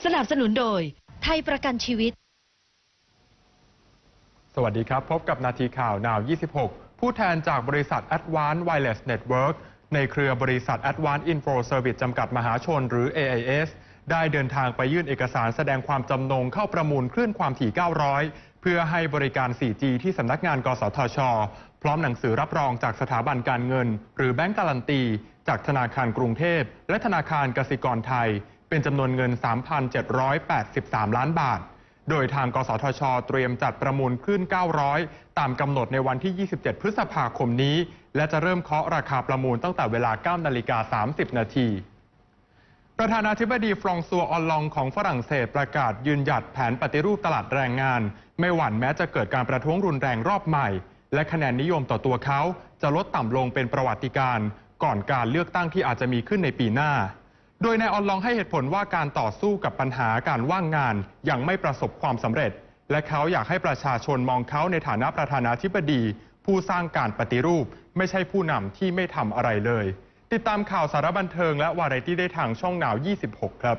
สนับสนุนโดยไทยประกันชีวิตสวัสดีครับพบกับนาทีข่าว Now 26 ผู้แทนจากบริษัท Advanced Wireless Network ในเครือบริษัท Advanced Info Service จำกัดมหาชนหรือ AIS ได้เดินทางไปยื่นเอกสารแสดงความจำนงเข้าประมูลคลื่นความถี่ 900 เพื่อให้บริการ 4G ที่สำนักงานกสทช.พร้อมหนังสือรับรองจากสถาบันการเงินหรือแบงก์การันตีจากธนาคารกรุงเทพและธนาคารกสิกรไทยเป็นจำนวนเงิน 3,783 ล้านบาทโดยทางกสทช.เตรียมจัดประมูลคลื่น 900 ตามกำหนดในวันที่ 27 พฤษภาคมนี้และจะเริ่มเคาะราคาประมูลตั้งแต่เวลา 9:30 น.ประธานาธิบดีฟรองซัว ออลลองของฝรั่งเศสประกาศยืนหยัดแผนปฏิรูปตลาดแรงงานไม่หวั่นแม้จะเกิดการประท้วงรุนแรงรอบใหม่และคะแนนนิยมต่อตัวเขาจะลดต่ำลงเป็นประวัติการณ์ก่อนการเลือกตั้งที่อาจจะมีขึ้นในปีหน้าโดยนายออลลองให้เหตุผลว่าการต่อสู้กับปัญหาการว่างงานยังไม่ประสบความสำเร็จและเขาอยากให้ประชาชนมองเขาในฐานะประธานาธิบดีผู้สร้างการปฏิรูปไม่ใช่ผู้นำที่ไม่ทำอะไรเลยติดตามข่าวสาระบันเทิงและวาไรตี้ได้ทางช่อง Now 26 ครับ